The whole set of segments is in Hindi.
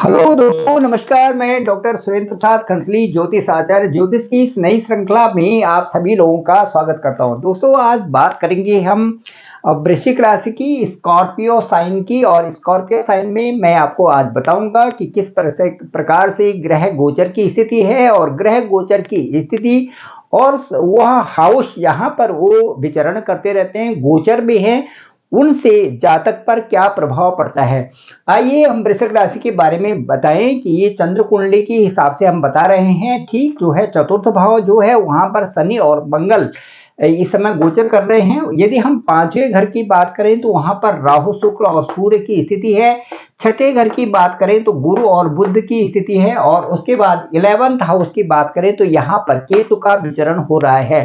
हेलो दोस्तों, नमस्कार। मैं डॉक्टर सुरेंद्र प्रसाद खंसली, ज्योतिष आचार्य, ज्योतिष की इस नई श्रृंखला में आप सभी लोगों का स्वागत करता हूं। दोस्तों, आज बात करेंगे हम वृश्चिक राशि की, स्कॉर्पियो साइन की। और स्कॉर्पियो साइन में मैं आपको आज बताऊंगा कि किस प्रकार से ग्रह गोचर की स्थिति है और ग्रह गोचर की स्थिति और वह हाउस यहाँ पर वो विचरण करते रहते हैं, गोचर भी हैं, उनसे जातक पर क्या प्रभाव पड़ता है। आइए हम वृश्चिक राशि के बारे में बताएं कि ये चंद्र कुंडली के हिसाब से हम बता रहे हैं। ठीक जो है चतुर्थ भाव जो है वहां पर शनि और मंगल इस समय गोचर कर रहे हैं। यदि हम पांचवें घर की बात करें तो वहां पर राहु, शुक्र और सूर्य की स्थिति है। छठे घर की बात करें तो गुरु और बुध की स्थिति है। और उसके बाद 11th हाउस की बात करें तो यहाँ पर केतु का विचरण हो रहा है।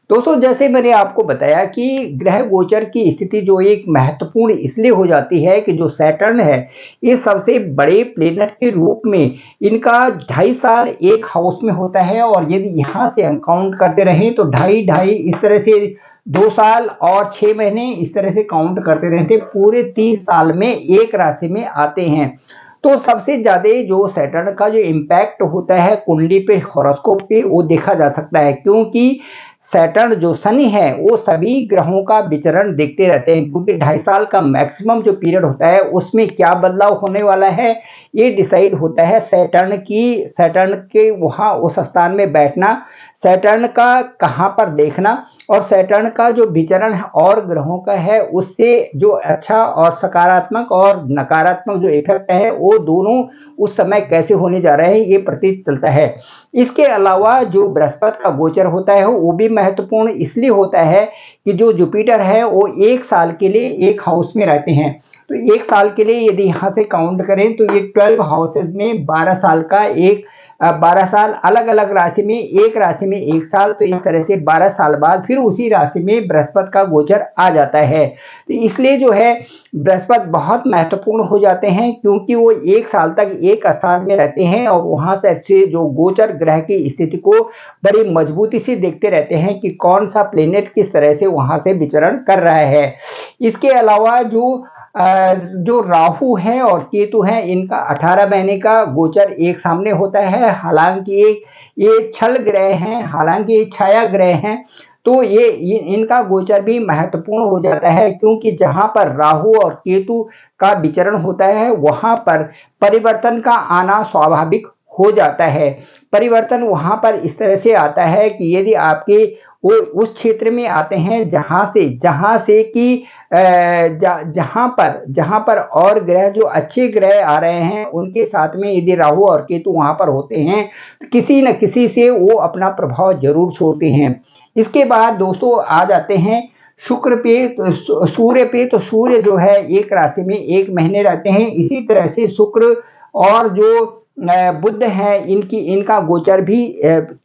दोस्तों, जैसे मैंने आपको बताया कि ग्रह गोचर की स्थिति जो एक महत्वपूर्ण इसलिए हो जाती है कि जो सैटर्न है, ये सबसे बड़े प्लेनेट के रूप में इनका 2.5 साल एक हाउस में होता है। और यदि यहाँ से हम काउंट करते रहें तो ढाई ढाई इस तरह से 2 साल और 6 महीने इस तरह से काउंट करते रहते, पूरे 30 साल में एक राशि में आते हैं। तो सबसे ज्यादा जो सैटर्न का जो इम्पैक्ट होता है कुंडली पे, हॉरोस्कोप पे, वो देखा जा सकता है, क्योंकि सैटर्न जो शनि है वो सभी ग्रहों का विचरण देखते रहते हैं। क्योंकि 2.5 साल का मैक्सिमम जो पीरियड होता है उसमें क्या बदलाव होने वाला है ये डिसाइड होता है सैटर्न के वहाँ उस स्थान में बैठना, सैटर्न का कहाँ पर देखना, और सैटर्न का जो विचरण और ग्रहों का है उससे जो अच्छा और सकारात्मक और नकारात्मक जो इफेक्ट है वो दोनों उस समय कैसे होने जा रहे हैं ये प्रतीत चलता है। इसके अलावा जो बृहस्पति का गोचर होता है वो भी महत्वपूर्ण इसलिए होता है कि जो जुपिटर है वो 1 साल के लिए एक हाउस में रहते हैं। तो 1 साल के लिए यदि यहाँ से काउंट करें तो ये 12 हाउसेज में 12 साल का 12 साल अलग अलग राशि में, एक राशि में 1 साल, तो इस तरह से 12 साल बाद फिर उसी राशि में बृहस्पति का गोचर आ जाता है। तो इसलिए जो है बृहस्पति बहुत महत्वपूर्ण हो जाते हैं, क्योंकि वो 1 साल तक एक स्थान में रहते हैं और वहां से अच्छे जो गोचर ग्रह की स्थिति को बड़ी मजबूती से देखते रहते हैं कि कौन सा प्लेनेट किस तरह से वहां से विचरण कर रहा है। इसके अलावा जो राहु है और केतु है, इनका 18 महीने का गोचर एक सामने होता है। हालांकि ये छल ग्रह हैं, हालांकि ये छाया ग्रह हैं, तो ये इनका गोचर भी महत्वपूर्ण हो जाता है, क्योंकि जहां पर राहु और केतु का विचरण होता है वहां पर परिवर्तन का आना स्वाभाविक हो जाता है। परिवर्तन वहां पर इस तरह से आता है कि यदि आपके वो उस क्षेत्र में आते हैं जहां से कि जहां पर और ग्रह जो अच्छे ग्रह आ रहे हैं उनके साथ में यदि राहु और केतु वहां पर होते हैं तो किसी न किसी से वो अपना प्रभाव जरूर छोड़ते हैं। इसके बाद दोस्तों आ जाते हैं शुक्र पे, सूर्य पे। तो सूर्य जो है एक राशि में 1 महीने रहते हैं। इसी तरह से शुक्र और जो बुध है, इनका गोचर भी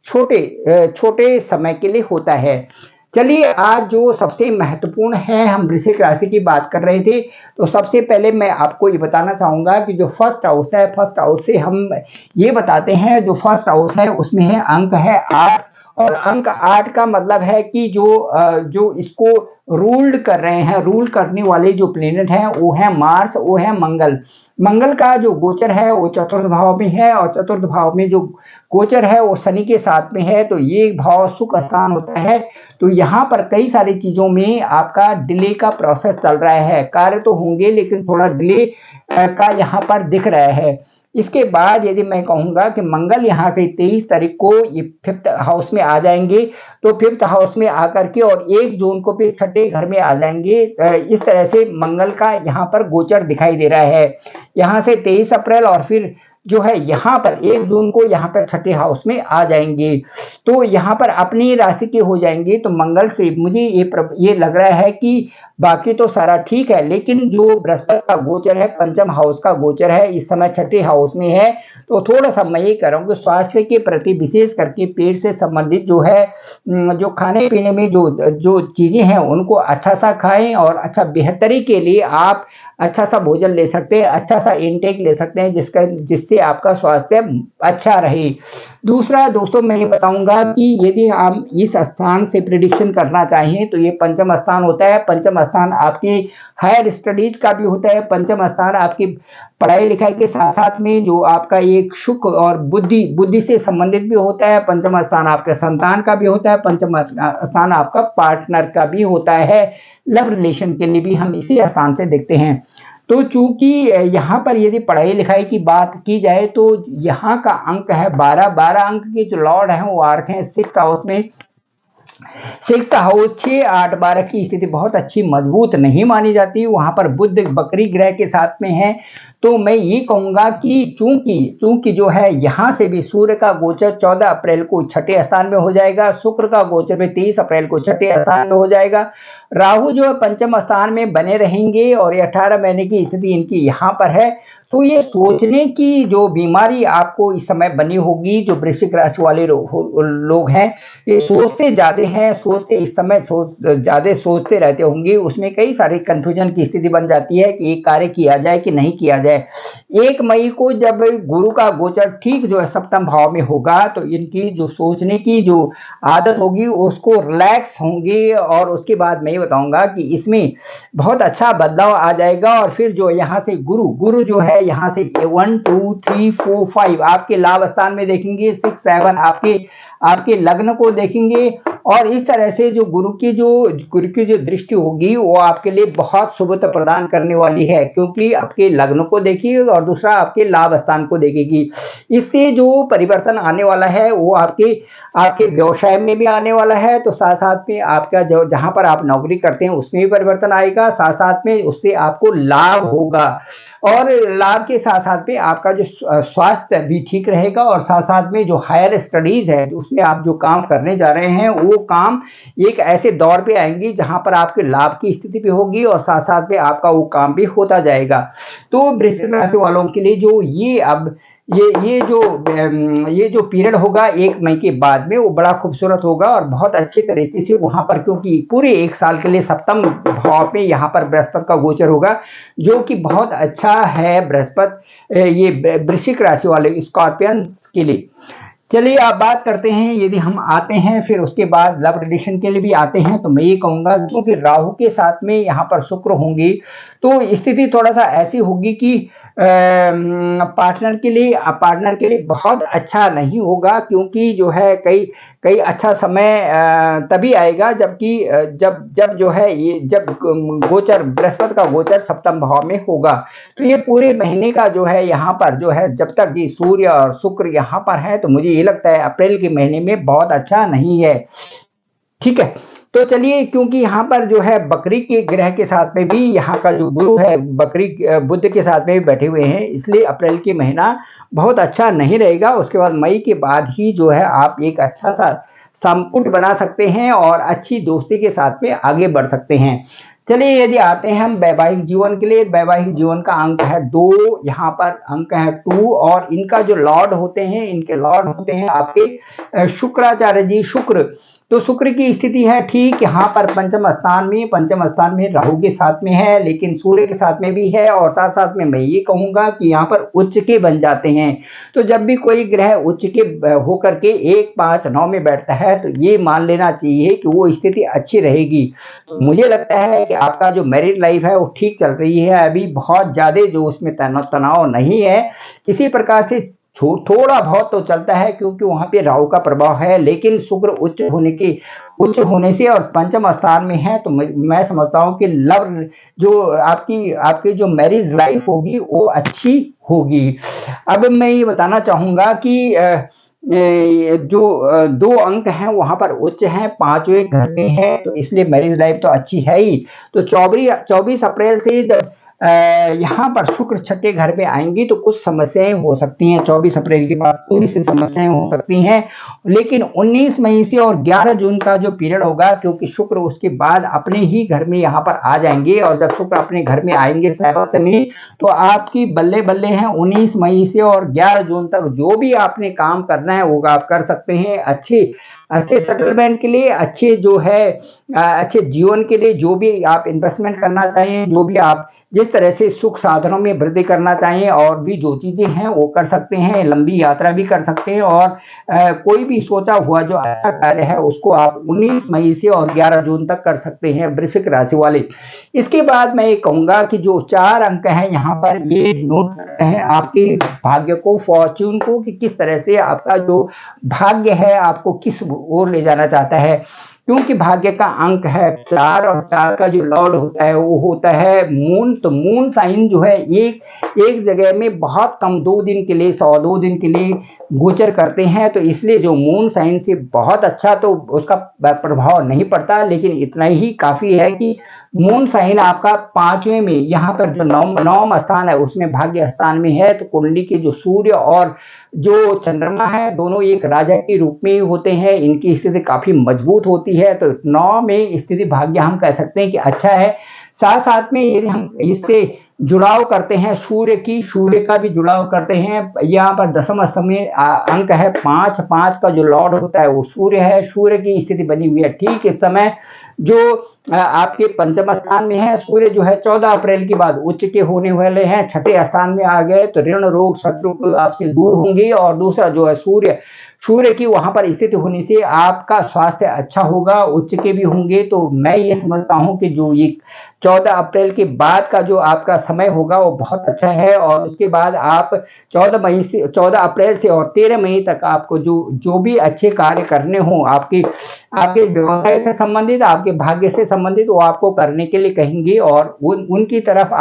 छोटे समय के लिए होता है। चलिए, आज जो सबसे महत्वपूर्ण है, हम वृश्चिक राशि की बात कर रहे थे, तो सबसे पहले मैं आपको ये बताना चाहूंगा कि जो फर्स्ट हाउस है, फर्स्ट हाउस से हम ये बताते हैं, जो फर्स्ट हाउस है उसमें है अंक है 8। और अंक 8 का मतलब है कि जो इसको रूल्ड कर रहे हैं, रूल करने वाले जो प्लेनेट हैं वो है मार्स, वो है मंगल। मंगल का जो गोचर है वो चतुर्थ भाव में है, और चतुर्थ भाव में जो गोचर है वो शनि के साथ में है, तो ये भाव सुख स्थान होता है। तो यहाँ पर कई सारी चीजों में आपका डिले का प्रोसेस चल रहा है, कार्य तो होंगे लेकिन थोड़ा डिले का यहाँ पर दिख रहा है। इसके बाद यदि मैं कहूंगा कि मंगल यहाँ से 23 तारीख को ये 5th हाउस में आ जाएंगे, तो 5th हाउस में आकर के और 1 जून को फिर 6ठे घर में आ जाएंगे। इस तरह से मंगल का यहाँ पर गोचर दिखाई दे रहा है। यहाँ से 23 अप्रैल और फिर जो है यहाँ पर 1 जून को यहाँ पर 6ठे हाउस में आ जाएंगे, तो यहाँ पर अपनी राशि के हो जाएंगे। तो मंगल से मुझे ये लग रहा है कि बाकी तो सारा ठीक है, लेकिन जो बृहस्पति का गोचर है, पंचम हाउस का गोचर है, इस समय 6ठे हाउस में है, तो थोड़ा सा मैं ये कह रहा हूँ कि स्वास्थ्य के प्रति विशेष करके पेट से संबंधित जो है, जो खाने पीने में जो चीजें हैं उनको अच्छा सा खाएं, और अच्छा बेहतरी के लिए आप अच्छा सा भोजन ले सकते हैं, अच्छा सा इनटेक ले सकते हैं जिससे आपका स्वास्थ्य अच्छा रहे। दूसरा दोस्तों मैं ये बताऊंगा कि यदि हम इस स्थान से प्रिडिक्शन करना चाहें तो ये पंचम स्थान होता है। पंचम स्थान आपकी हायर स्टडीज का भी होता है। पंचम स्थान आपकी पढ़ाई लिखाई के साथ साथ में जो आपका एक सुख और बुद्धि बुद्धि से संबंधित भी होता है। पंचम स्थान आपके संतान का भी होता है। पंचम स्थान आपका पार्टनर का भी होता है। लव रिलेशन के लिए भी हम इसी स्थान से देखते हैं। तो चूंकि यहाँ पर यदि पढ़ाई लिखाई की बात की जाए तो यहाँ का अंक है 12। 12 अंक के जो लॉर्ड हैं वो आर्क हैं 6th हाउस में। 6th हाउस 6, 8, 12 की स्थिति बहुत अच्छी मजबूत नहीं मानी जाती। वहां पर बुध बकरी ग्रह के साथ में है। तो मैं ये कहूंगा कि चूंकि चूंकि जो है यहाँ से भी सूर्य का गोचर 14 अप्रैल को छठे स्थान में हो जाएगा। शुक्र का गोचर भी 30 अप्रैल को छठे स्थान में हो जाएगा। राहु जो है पंचम स्थान में बने रहेंगे और ये 18 महीने की स्थिति इनकी यहाँ पर है। तो ये सोचने की जो बीमारी आपको इस समय बनी होगी, जो वृश्चिक राशि वाले लोग हैं ये सोचते ज्यादा हैं, सोचते इस समय ज्यादा सोचते रहते होंगे। उसमें कई सारे कंफ्यूजन की स्थिति बन जाती है कि एक कार्य किया जाए कि नहीं किया जाए। 1 मई को जब गुरु का गोचर ठीक जो है सप्तम भाव में होगा तो इनकी जो सोचने की जो आदत होगी उसको रिलैक्स होंगे। और उसके बाद मैं ये बताऊंगा कि इसमें बहुत अच्छा बदलाव आ जाएगा। और फिर जो यहाँ से गुरु जो है यहाँ से 1, 2, 3, 4, 5 आपके लाभ स्थान में देखेंगे। 6, 7 आपके लग्न को देखेंगे। और इस तरह से जो गुरु की जो दृष्टि होगी वो आपके लिए बहुत शुभता प्रदान करने वाली है, क्योंकि आपके लग्न को देखिए और दूसरा आपके लाभ स्थान को देखेगी। इससे जो परिवर्तन आने वाला है वो आपके व्यवसाय में भी आने वाला है। तो साथ साथ में आपका जो जहां पर आप नौकरी करते हैं उसमें भी परिवर्तन आएगा। साथ साथ में उससे आपको लाभ होगा और लाभ के साथ साथ में आपका जो स्वास्थ्य भी ठीक रहेगा। और साथ साथ में जो हायर स्टडीज है उसमें आप जो काम करने जा रहे हैं वो काम एक ऐसे दौर पे आएंगी जहां पर आपके लाभ की स्थिति भी होगी और साथ साथ में आपका वो काम भी होता जाएगा। तो वृश्चिक राशि वालों के लिए जो ये जो पीरियड होगा 1 मई के बाद में वो बड़ा खूबसूरत होगा और बहुत अच्छे तरीके से वहां पर, क्योंकि पूरे 1 साल के लिए सप्तम भाव में यहाँ पर बृहस्पति का गोचर होगा जो कि बहुत अच्छा है। बृहस्पति ये वृश्चिक राशि वाले स्कॉर्पियंस के लिए। चलिए आप बात करते हैं, यदि हम आते हैं फिर उसके बाद लव रिलेशन के लिए भी आते हैं तो मैं ये कहूंगा क्योंकि राहु के साथ में यहाँ पर शुक्र होंगे तो स्थिति थोड़ा सा ऐसी होगी कि पार्टनर के लिए बहुत अच्छा नहीं होगा। क्योंकि जो है कई अच्छा समय तभी आएगा जबकि जब जो है ये जब गोचर बृहस्पति का गोचर सप्तम भाव में होगा। तो ये पूरे महीने का जो है यहाँ पर जो है जब तक ये सूर्य और शुक्र यहाँ पर है तो मुझे ये लगता है अप्रैल के महीने में बहुत अच्छा नहीं है। ठीक है, तो चलिए क्योंकि यहाँ पर जो है बकरी के ग्रह के साथ में भी यहाँ का जो गुरु है बकरी बुध के साथ में भी बैठे हुए हैं, इसलिए अप्रैल के महीना बहुत अच्छा नहीं रहेगा। उसके बाद मई के बाद ही जो है आप एक अच्छा सा संपुट बना सकते हैं और अच्छी दोस्ती के साथ में आगे बढ़ सकते हैं। चलिए यदि आते हैं हम वैवाहिक जीवन के लिए, वैवाहिक जीवन का अंक है 2, यहाँ पर अंक है 2 और इनका जो लॉर्ड होते हैं इनके लॉर्ड होते हैं आपके शुक्राचार्य जी शुक्र। तो शुक्र की स्थिति है ठीक यहाँ पर पंचम स्थान में राहु के साथ में है, लेकिन सूर्य के साथ में भी है और साथ साथ में मैं ये कहूंगा कि यहाँ पर उच्च के बन जाते हैं। तो जब भी कोई ग्रह उच्च के होकर के 1, 5, 9 में बैठता है तो ये मान लेना चाहिए कि वो स्थिति अच्छी रहेगी। तो मुझे लगता है कि आपका जो मैरिड लाइफ है वो ठीक चल रही है, अभी बहुत ज्यादा जो उसमें तनाव नहीं है, किसी प्रकार से थोड़ा बहुत तो चलता है क्योंकि वहां पे राहु का प्रभाव है। लेकिन शुक्र उच्च होने से और पंचम स्थान में है तो मैं समझता हूं कि लव जो आपकी जो मैरिज लाइफ होगी वो अच्छी होगी। अब मैं ये बताना चाहूंगा कि जो 2 अंक हैं वहां पर उच्च हैं, 5वें घर में है तो इसलिए मैरिज लाइफ तो अच्छी है ही। तो 24 अप्रैल से जब यहाँ पर शुक्र छठे घर में आएंगी तो कुछ समस्याएं हो सकती हैं। 24 अप्रैल के बाद थोड़ी सी समस्याएं हो सकती हैं, लेकिन 19 मई से और 11 जून का जो पीरियड होगा क्योंकि शुक्र उसके बाद अपने ही घर में यहाँ पर आ जाएंगे और जब शुक्र अपने घर में आएंगे सहवत में तो आपकी बल्ले बल्ले हैं 19 मई से और 11 जून तक जो भी आपने काम करना है वो आप कर सकते हैं। अच्छे सेटलमेंट के लिए, अच्छे जो है अच्छे जीवन के लिए जो भी आप इन्वेस्टमेंट करना चाहें, जो भी आप जिस तरह से सुख साधनों में वृद्धि करना चाहिए और भी जो चीज़ें हैं वो कर सकते हैं, लंबी यात्रा भी कर सकते हैं और कोई भी सोचा हुआ जो अच्छा कार्य है उसको आप 19 मई से और 11 जून तक कर सकते हैं वृश्चिक राशि वाले। इसके बाद मैं ये कहूँगा कि जो 4 अंक हैं यहाँ पर ये नोट करते हैं आपके भाग्य को, फॉर्च्यून को, कि किस तरह से आपका जो भाग्य है आपको किस ओर ले जाना चाहता है। क्योंकि भाग्य का अंक है 4 और 4 का जो लॉर्ड होता है वो होता है मून। तो मून साइन जो है एक जगह में बहुत कम 2 दिन के लिए 102 दिन के लिए गोचर करते हैं। तो इसलिए जो मून साइन से बहुत अच्छा तो उसका प्रभाव नहीं पड़ता, लेकिन इतना ही काफ़ी है कि मून साइन आपका 5वें में यहाँ पर जो नवम स्थान है उसमें भाग्य स्थान में है। तो कुंडली के जो सूर्य और जो चंद्रमा है दोनों एक राजा के रूप में होते हैं, इनकी स्थिति काफ़ी मजबूत होती है। तो 9 में स्थिति भाग्य हम कह सकते हैं कि अच्छा है। साथ साथ में यदि हम इससे जुड़ाव करते हैं सूर्य का भी जुड़ाव करते हैं। यहाँ पर दशम स्थान में अंक है 5, 5 का जो लॉर्ड होता है वो सूर्य है। सूर्य की स्थिति बनी हुई है ठीक इस समय जो आपके पंचम स्थान में है। सूर्य जो है 14 अप्रैल के बाद उच्च के होने वाले हैं, छठे स्थान में आ गए। तो ऋण रोग शत्रु आपसे दूर होंगे। और दूसरा जो है सूर्य की वहां पर स्थिति होने से आपका स्वास्थ्य अच्छा होगा, उच्च के भी होंगे। तो मैं ये समझता हूँ कि जो ये 14 अप्रैल के बाद का जो आपका समय होगा वो बहुत अच्छा है। और उसके बाद आप 14 अप्रैल से और 13 मई तक आपको जो भी अच्छे कार्य करने हों आपके व्यवसाय से संबंधित, आपके भाग्य से संबंधित, वो आपको करने के लिए कहेंगे। और उनकी तरफ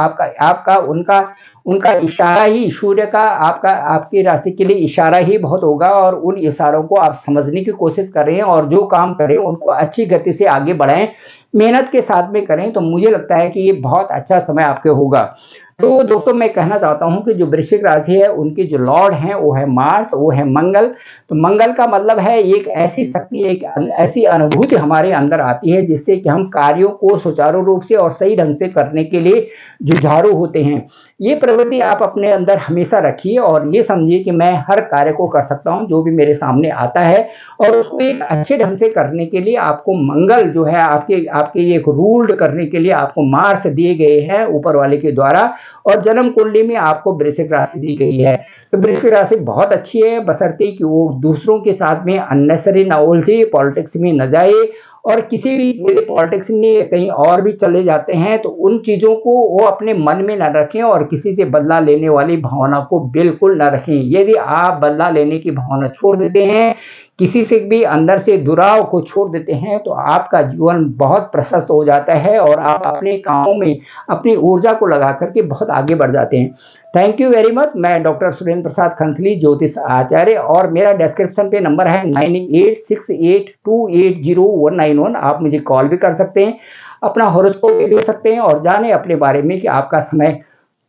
उनका इशारा ही सूर्य का आपकी राशि के लिए इशारा ही बहुत होगा। और उन इशारों को आप समझने की कोशिश करें और जो काम करें उनको अच्छी गति से आगे बढ़ाएं, मेहनत के साथ में करें। तो मुझे लगता है कि ये बहुत अच्छा समय आपके होगा। तो दोस्तों मैं कहना चाहता हूं कि जो वृश्चिक राशि है उनके जो लॉर्ड हैं वो है मार्स, वो है मंगल। तो मंगल का मतलब है एक ऐसी शक्ति, एक ऐसी अनुभूति हमारे अंदर आती है जिससे कि हम कार्यों को सुचारू रूप से और सही ढंग से करने के लिए जुझारू होते हैं। ये प्रवृत्ति आप अपने अंदर हमेशा रखिए और ये समझिए कि मैं हर कार्य को कर सकता हूं जो भी मेरे सामने आता है। और उसको एक अच्छे ढंग से करने के लिए आपको मंगल जो है आपके एक रूल्ड करने के लिए आपको मार्स दिए गए हैं ऊपर वाले के द्वारा। और जन्म कुंडली में आपको वृश्चिक राशि दी गई है। तो वृश्चिक राशि बहुत अच्छी है, बशर्ते कि वो दूसरों के साथ में अननेसेसरी ना उलझे, पॉलिटिक्स में न जाए। और किसी भी पॉलिटिक्स में कहीं और भी चले जाते हैं तो उन चीज़ों को वो अपने मन में न रखें और किसी से बदला लेने वाली भावना को बिल्कुल न रखें। यदि आप बदला लेने की भावना छोड़ देते हैं, किसी से भी अंदर से दुराव को छोड़ देते हैं, तो आपका जीवन बहुत प्रशस्त हो जाता है और आप अपने कामों में अपनी ऊर्जा को लगा करके बहुत आगे बढ़ जाते हैं। Thank you very much. मैं डॉक्टर सुरेंद्र प्रसाद खंसली, ज्योतिष आचार्य, और मेरा डिस्क्रिप्शन पे नंबर है 9868280191। आप मुझे कॉल भी कर सकते हैं, अपना हॉरोस्कोप भी ले सकते हैं और जाने अपने बारे में कि आपका समय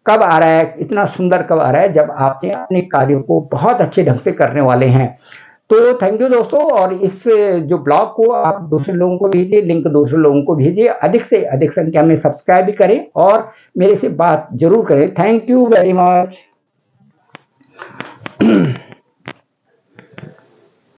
कब आ रहा है, इतना सुंदर कब आ रहा है जब आपने अपने कार्यों को बहुत अच्छे ढंग से करने वाले हैं। तो थैंक यू दोस्तों। और इस जो ब्लॉग को आप दूसरे लोगों को भेजिए, लिंक दूसरे लोगों को भेजिए, अधिक से अधिक संख्या में सब्सक्राइब भी करें और मेरे से बात जरूर करें। Thank you very much.